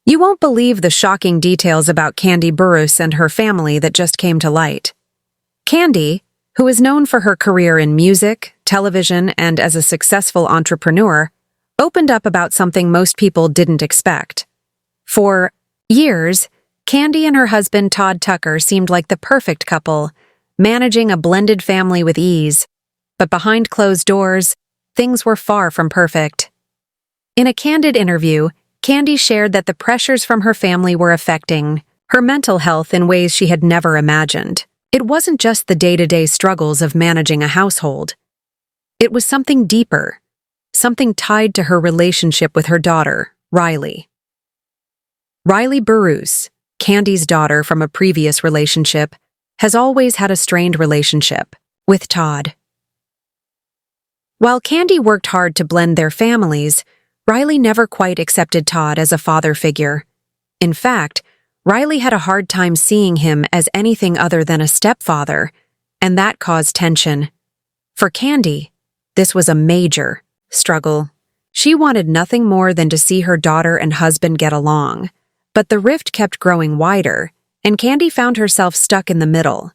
You won't believe the shocking details about Kandi Burruss and her family that just came to light. Kandi, who is known for her career in music, television, and as a successful entrepreneur, opened up about something most people didn't expect. For years, Kandi and her husband Todd Tucker seemed like the perfect couple, managing a blended family with ease. But behind closed doors, things were far from perfect. In a candid interview, Kandi shared that the pressures from her family were affecting her mental health in ways she had never imagined. It wasn't just the day-to-day struggles of managing a household. It was something deeper, something tied to her relationship with her daughter, Riley. Riley Burruss, Kandi's daughter from a previous relationship, has always had a strained relationship with Todd. While Kandi worked hard to blend their families, Riley never quite accepted Todd as a father figure. In fact, Riley had a hard time seeing him as anything other than a stepfather, and that caused tension. For Kandi, this was a major struggle. She wanted nothing more than to see her daughter and husband get along, but the rift kept growing wider, and Kandi found herself stuck in the middle.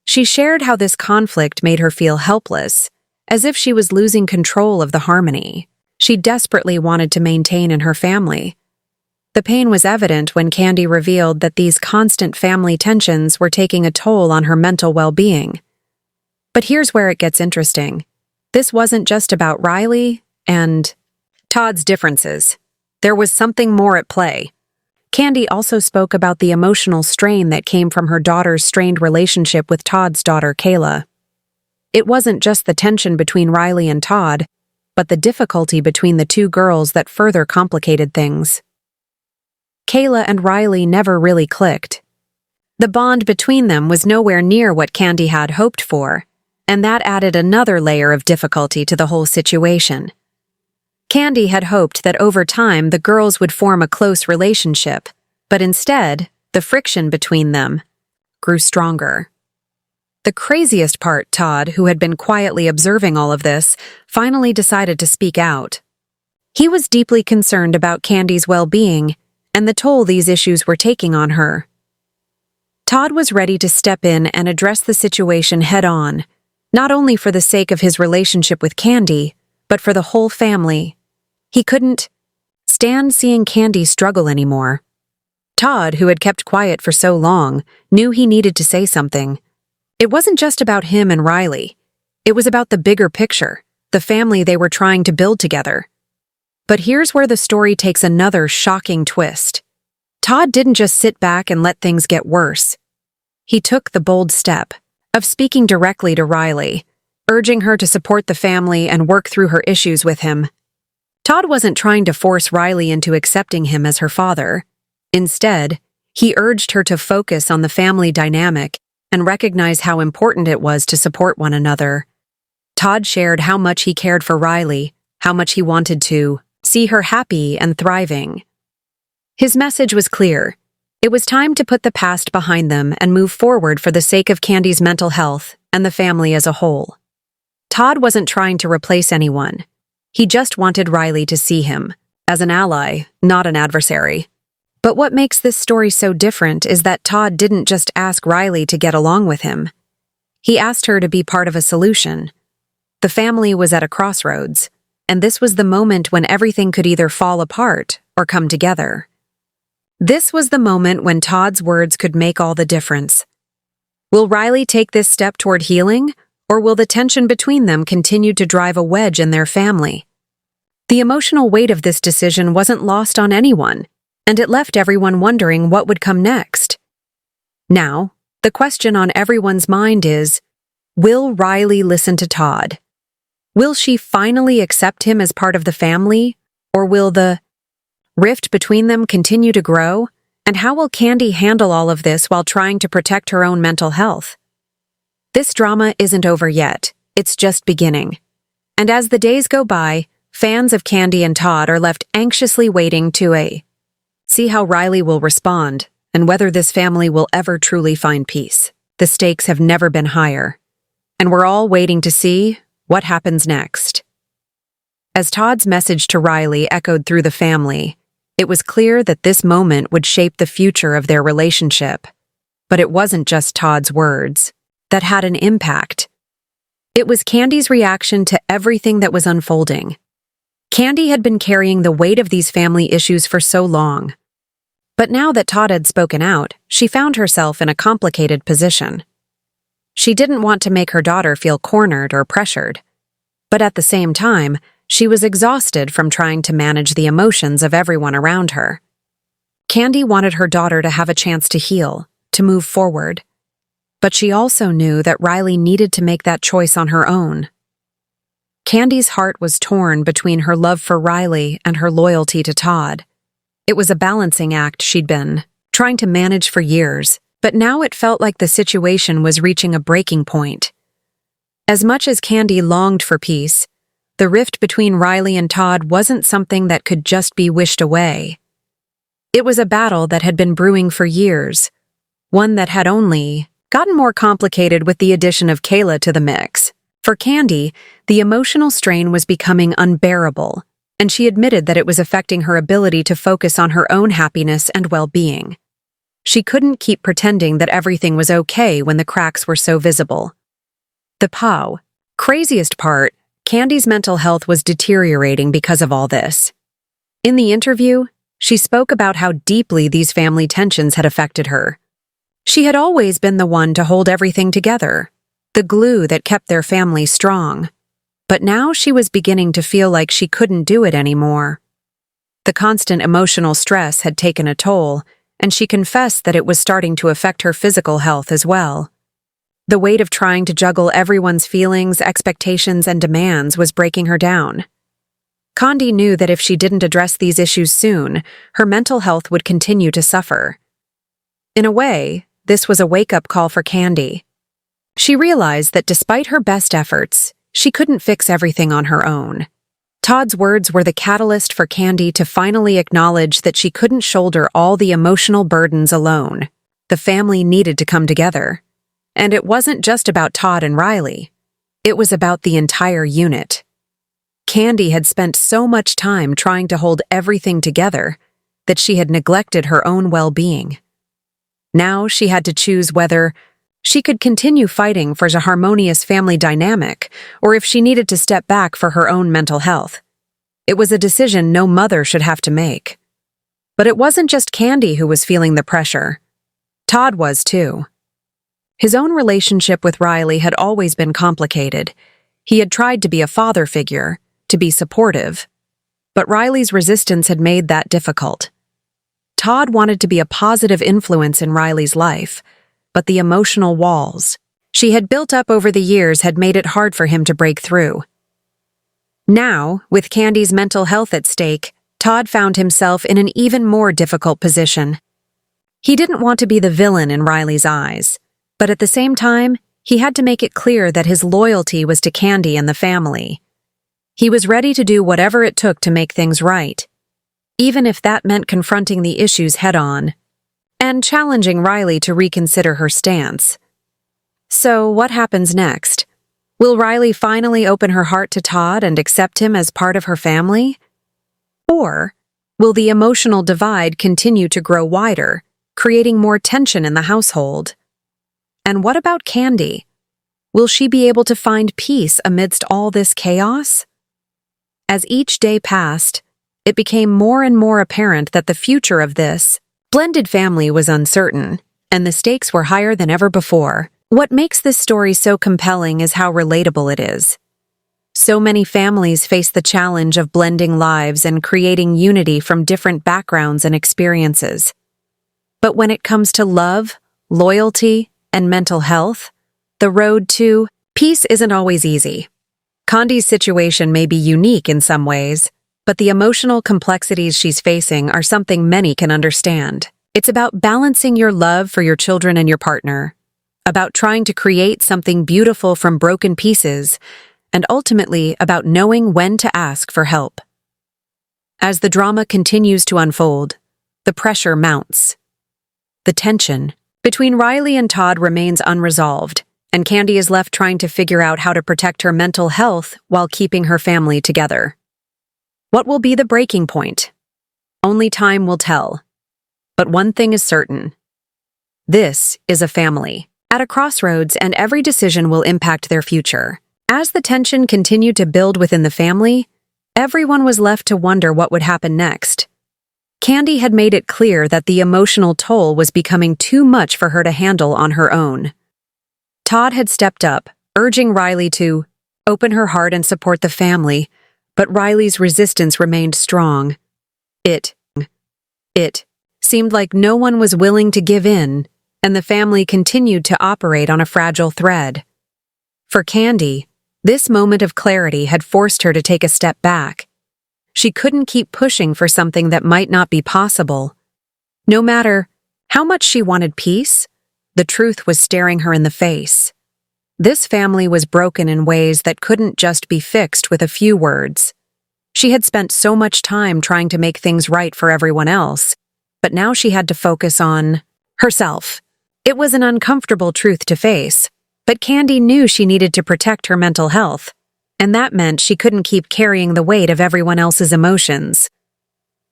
She shared how this conflict made her feel helpless, as if she was losing control of the harmony she desperately wanted to maintain in her family. The pain was evident when Kandi revealed that these constant family tensions were taking a toll on her mental well-being. But here's where it gets interesting. This wasn't just about Riley and Todd's differences. There was something more at play. Kandi also spoke about the emotional strain that came from her daughter's strained relationship with Todd's daughter, Kayla. It wasn't just the tension between Riley and Todd, but the difficulty between the two girls that further complicated things. Kayla and Riley never really clicked. The bond between them was nowhere near what Kandi had hoped for, and that added another layer of difficulty to the whole situation. Kandi had hoped that over time the girls would form a close relationship, but instead, the friction between them grew stronger. The craziest part, Todd, who had been quietly observing all of this, finally decided to speak out. He was deeply concerned about Kandi's well-being and the toll these issues were taking on her. Todd was ready to step in and address the situation head-on, not only for the sake of his relationship with Kandi, but for the whole family. He couldn't stand seeing Kandi struggle anymore. Todd, who had kept quiet for so long, knew he needed to say something. It wasn't just about him and Riley. It was about the bigger picture, the family they were trying to build together. But here's where the story takes another shocking twist. Todd didn't just sit back and let things get worse. He took the bold step of speaking directly to Riley, urging her to support the family and work through her issues with him. Todd wasn't trying to force Riley into accepting him as her father. Instead, he urged her to focus on the family dynamic and recognize how important it was to support one another. Todd shared how much he cared for Riley, how much he wanted to see her happy and thriving. His message was clear. It was time to put the past behind them and move forward for the sake of Kandi's mental health and the family as a whole. Todd wasn't trying to replace anyone. He just wanted Riley to see him as an ally, not an adversary. But what makes this story so different is that Todd didn't just ask Riley to get along with him. He asked her to be part of a solution. The family was at a crossroads, and this was the moment when everything could either fall apart or come together. This was the moment when Todd's words could make all the difference. Will Riley take this step toward healing, or will the tension between them continue to drive a wedge in their family? The emotional weight of this decision wasn't lost on anyone, and it left everyone wondering what would come next. Now, the question on everyone's mind is, will Riley listen to Todd? Will she finally accept him as part of the family, or will the rift between them continue to grow? And how will Kandi handle all of this while trying to protect her own mental health? This drama isn't over yet, it's just beginning. And as the days go by, fans of Kandi and Todd are left anxiously waiting to see how Riley will respond and whether this family will ever truly find peace. The stakes have never been higher, and we're all waiting to see what happens next. As Todd's message to Riley echoed through the family, It was clear that this moment would shape the future of their relationship. But it wasn't just Todd's words that had an impact. It was Candi's reaction to everything that was unfolding. Kandi had been carrying the weight of these family issues for so long. But now that Todd had spoken out, she found herself in a complicated position. She didn't want to make her daughter feel cornered or pressured. But at the same time, she was exhausted from trying to manage the emotions of everyone around her. Kandi wanted her daughter to have a chance to heal, to move forward. But she also knew that Riley needed to make that choice on her own. Candi's heart was torn between her love for Riley and her loyalty to Todd. It was a balancing act she'd been trying to manage for years, but now it felt like the situation was reaching a breaking point. As much as Kandi longed for peace, the rift between Riley and Todd wasn't something that could just be wished away. It was a battle that had been brewing for years, one that had only gotten more complicated with the addition of Kayla to the mix. For Kandi, the emotional strain was becoming unbearable, and she admitted that it was affecting her ability to focus on her own happiness and well-being. She couldn't keep pretending that everything was okay when the cracks were so visible. The craziest part, Candi's mental health was deteriorating because of all this. In the interview, she spoke about how deeply these family tensions had affected her. She had always been the one to hold everything together, the glue that kept their family strong. But now she was beginning to feel like she couldn't do it anymore. The constant emotional stress had taken a toll, and she confessed that it was starting to affect her physical health as well. The weight of trying to juggle everyone's feelings, expectations, and demands was breaking her down. Kandi knew that if she didn't address these issues soon, her mental health would continue to suffer. In a way, this was a wake-up call for Kandi. She realized that despite her best efforts, she couldn't fix everything on her own. Todd's words were the catalyst for Kandi to finally acknowledge that she couldn't shoulder all the emotional burdens alone. The family needed to come together. And it wasn't just about Todd and Riley. It was about the entire unit. Kandi had spent so much time trying to hold everything together that she had neglected her own well-being. Now she had to choose whether she could continue fighting for a harmonious family dynamic or if she needed to step back for her own mental health. It was a decision no mother should have to make. But it wasn't just Kandi who was feeling the pressure. Todd was too. His own relationship with Riley had always been complicated. He had tried to be a father figure, to be supportive. But Riley's resistance had made that difficult. Todd wanted to be a positive influence in Riley's life, but the emotional walls she had built up over the years had made it hard for him to break through. Now, with Candi's mental health at stake, Todd found himself in an even more difficult position. He didn't want to be the villain in Riley's eyes, but at the same time, he had to make it clear that his loyalty was to Kandi and the family. He was ready to do whatever it took to make things right, even if that meant confronting the issues head-on and challenging Riley to reconsider her stance. So, what happens next? Will Riley finally open her heart to Todd and accept him as part of her family? Or will the emotional divide continue to grow wider, creating more tension in the household? And what about Kandi? Will she be able to find peace amidst all this chaos? As each day passed, it became more and more apparent that the future of this blended family was uncertain, and the stakes were higher than ever before. What makes this story so compelling is how relatable it is. So many families face the challenge of blending lives and creating unity from different backgrounds and experiences. But when it comes to love, loyalty, and mental health, the road to peace isn't always easy. Kandi's situation may be unique in some ways, but the emotional complexities she's facing are something many can understand. It's about balancing your love for your children and your partner, about trying to create something beautiful from broken pieces, and ultimately about knowing when to ask for help. As the drama continues to unfold, the pressure mounts. The tension between Riley and Todd remains unresolved, and Kandi is left trying to figure out how to protect her mental health while keeping her family together. What will be the breaking point? Only time will tell. But one thing is certain. This is a family, at a crossroads, and every decision will impact their future. As the tension continued to build within the family, everyone was left to wonder what would happen next. Kandi had made it clear that the emotional toll was becoming too much for her to handle on her own. Todd had stepped up, urging Riley to open her heart and support the family, but Riley's resistance remained strong. It seemed like no one was willing to give in, and the family continued to operate on a fragile thread. For Kandi, this moment of clarity had forced her to take a step back. She couldn't keep pushing for something that might not be possible. No matter how much she wanted peace, the truth was staring her in the face. This family was broken in ways that couldn't just be fixed with a few words. She had spent so much time trying to make things right for everyone else, but now she had to focus on herself. It was an uncomfortable truth to face, but Kandi knew she needed to protect her mental health, and that meant she couldn't keep carrying the weight of everyone else's emotions.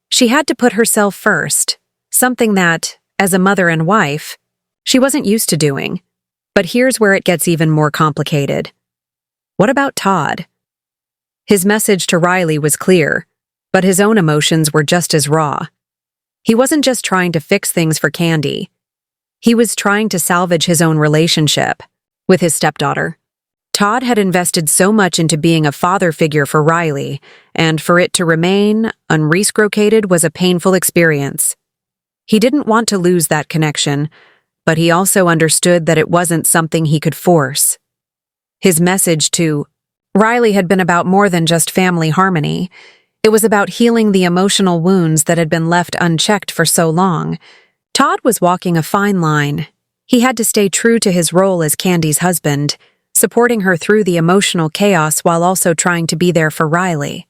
She had to put herself first, something that, as a mother and wife, she wasn't used to doing. But here's where it gets even more complicated. What about Todd? His message to Riley was clear, but his own emotions were just as raw. He wasn't just trying to fix things for Kandi. He was trying to salvage his own relationship with his stepdaughter. Todd had invested so much into being a father figure for Riley, and for it to remain unreciprocated was a painful experience. He didn't want to lose that connection, but he also understood that it wasn't something he could force. His message to Riley had been about more than just family harmony. It was about healing the emotional wounds that had been left unchecked for so long. Todd was walking a fine line. He had to stay true to his role as Kandi's husband, supporting her through the emotional chaos while also trying to be there for Riley.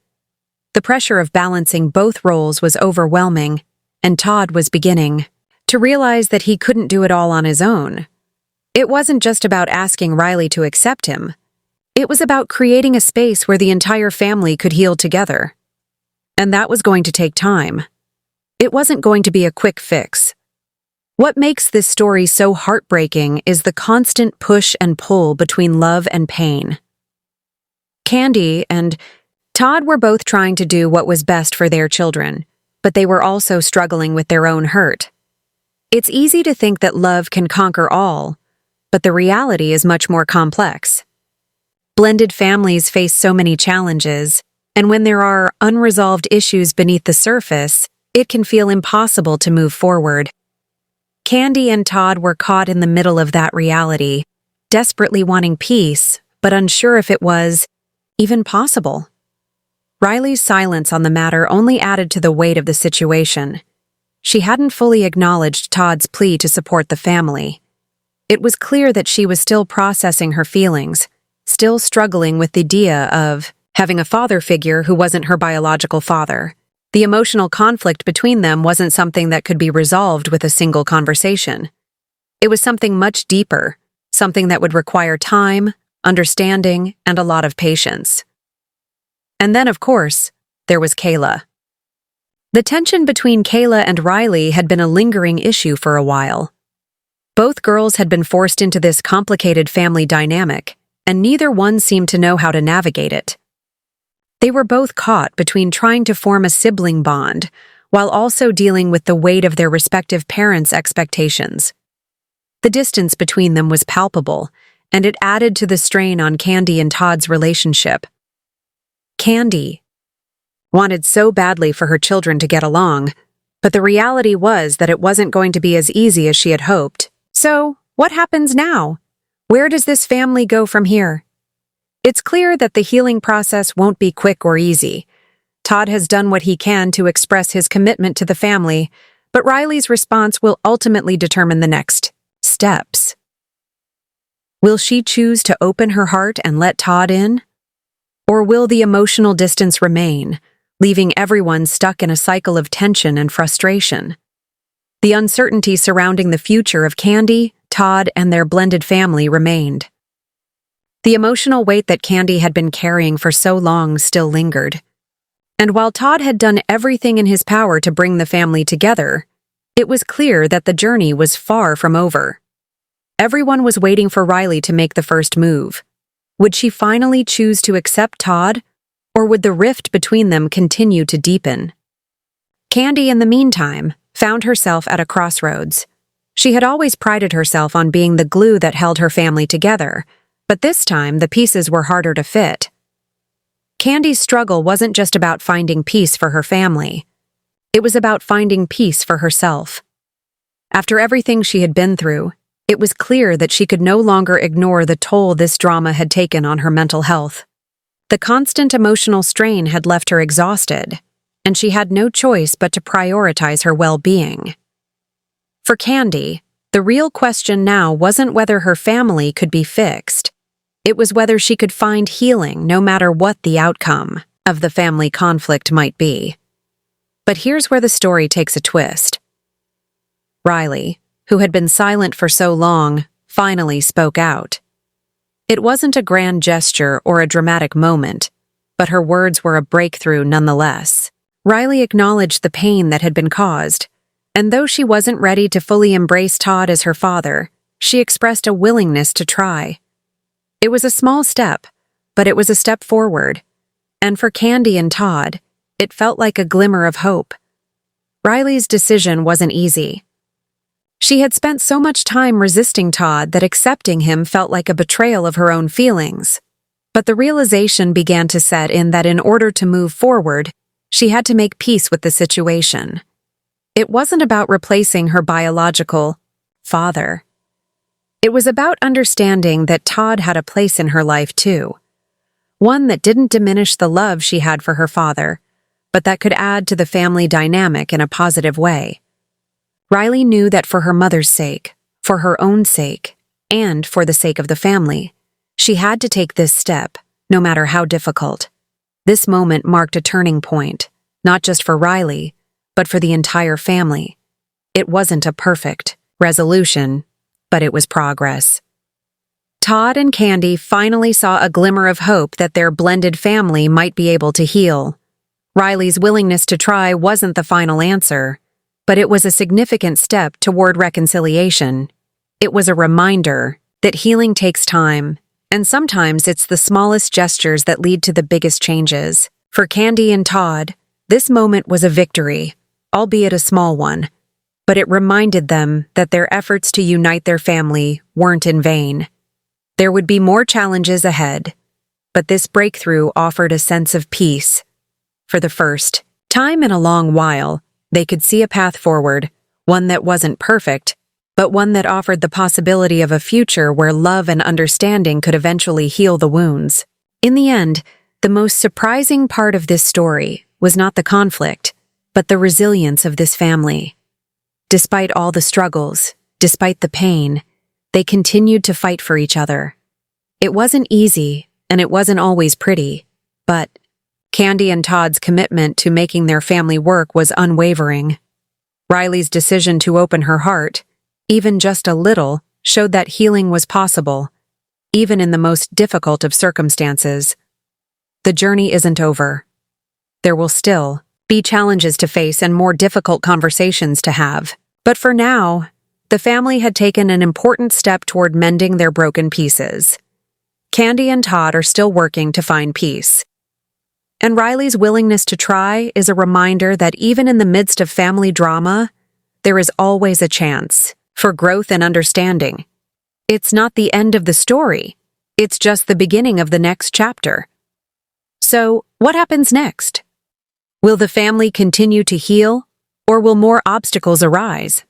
The pressure of balancing both roles was overwhelming, and Todd was beginning to realize that he couldn't do it all on his own. It wasn't just about asking Riley to accept him. It was about creating a space where the entire family could heal together. And that was going to take time. It wasn't going to be a quick fix. What makes this story so heartbreaking is the constant push and pull between love and pain. Kandi and Todd were both trying to do what was best for their children, but they were also struggling with their own hurt. It's easy to think that love can conquer all, but the reality is much more complex. Blended families face so many challenges, and when there are unresolved issues beneath the surface, it can feel impossible to move forward. Kandi and Todd were caught in the middle of that reality, desperately wanting peace, but unsure if it was even possible. Riley's silence on the matter only added to the weight of the situation. She hadn't fully acknowledged Todd's plea to support the family. It was clear that she was still processing her feelings, still struggling with the idea of having a father figure who wasn't her biological father. The emotional conflict between them wasn't something that could be resolved with a single conversation. It was something much deeper, something that would require time, understanding, and a lot of patience. And then, of course, there was Kayla. The tension between Kayla and Riley had been a lingering issue for a while. Both girls had been forced into this complicated family dynamic, and neither one seemed to know how to navigate it. They were both caught between trying to form a sibling bond while also dealing with the weight of their respective parents' expectations. The distance between them was palpable, and it added to the strain on Kandi and Todd's relationship. Kandi wanted so badly for her children to get along, but the reality was that it wasn't going to be as easy as she had hoped. So, what happens now? Where does this family go from here? It's clear that the healing process won't be quick or easy. Todd has done what he can to express his commitment to the family, but Riley's response will ultimately determine the next steps. Will she choose to open her heart and let Todd in? Or will the emotional distance remain, leaving everyone stuck in a cycle of tension and frustration? The uncertainty surrounding the future of Kandi, Todd, and their blended family remained. The emotional weight that Kandi had been carrying for so long still lingered. And while Todd had done everything in his power to bring the family together, it was clear that the journey was far from over. Everyone was waiting for Riley to make the first move. Would she finally choose to accept Todd, or would the rift between them continue to deepen? Kandi, in the meantime, found herself at a crossroads. She had always prided herself on being the glue that held her family together, but this time the pieces were harder to fit. Kandi's struggle wasn't just about finding peace for her family. It was about finding peace for herself. After everything she had been through, it was clear that she could no longer ignore the toll this drama had taken on her mental health. The constant emotional strain had left her exhausted, and she had no choice but to prioritize her well-being. For Kandi, the real question now wasn't whether her family could be fixed. It was whether she could find healing no matter what the outcome of the family conflict might be. But here's where the story takes a twist. Riley, who had been silent for so long, finally spoke out. It wasn't a grand gesture or a dramatic moment, but her words were a breakthrough nonetheless. Riley acknowledged the pain that had been caused, and though she wasn't ready to fully embrace Todd as her father, she expressed a willingness to try. It was a small step, but it was a step forward, and for Kandi and Todd, it felt like a glimmer of hope. Riley's decision wasn't easy. She had spent so much time resisting Todd that accepting him felt like a betrayal of her own feelings. But the realization began to set in that in order to move forward, she had to make peace with the situation. It wasn't about replacing her biological father. It was about understanding that Todd had a place in her life too. One that didn't diminish the love she had for her father, but that could add to the family dynamic in a positive way. Riley knew that for her mother's sake, for her own sake, and for the sake of the family, she had to take this step, no matter how difficult. This moment marked a turning point, not just for Riley, but for the entire family. It wasn't a perfect resolution, but it was progress. Todd and Kandi finally saw a glimmer of hope that their blended family might be able to heal. Riley's willingness to try wasn't the final answer, but it was a significant step toward reconciliation. It was a reminder that healing takes time, and sometimes it's the smallest gestures that lead to the biggest changes. For Kandi and Todd, this moment was a victory, albeit a small one, but it reminded them that their efforts to unite their family weren't in vain. There would be more challenges ahead, but this breakthrough offered a sense of peace. For the first time in a long while, they could see a path forward, one that wasn't perfect, but one that offered the possibility of a future where love and understanding could eventually heal the wounds. In the end, the most surprising part of this story was not the conflict, but the resilience of this family. Despite all the struggles, despite the pain, they continued to fight for each other. It wasn't easy, and it wasn't always pretty, but Kandi and Todd's commitment to making their family work was unwavering. Riley's decision to open her heart, even just a little, showed that healing was possible, even in the most difficult of circumstances. The journey isn't over. There will still be challenges to face and more difficult conversations to have. But for now, the family had taken an important step toward mending their broken pieces. Kandi and Todd are still working to find peace. And Riley's willingness to try is a reminder that even in the midst of family drama, there is always a chance for growth and understanding. It's not the end of the story. It's just the beginning of the next chapter. So, what happens next? Will the family continue to heal, or will more obstacles arise?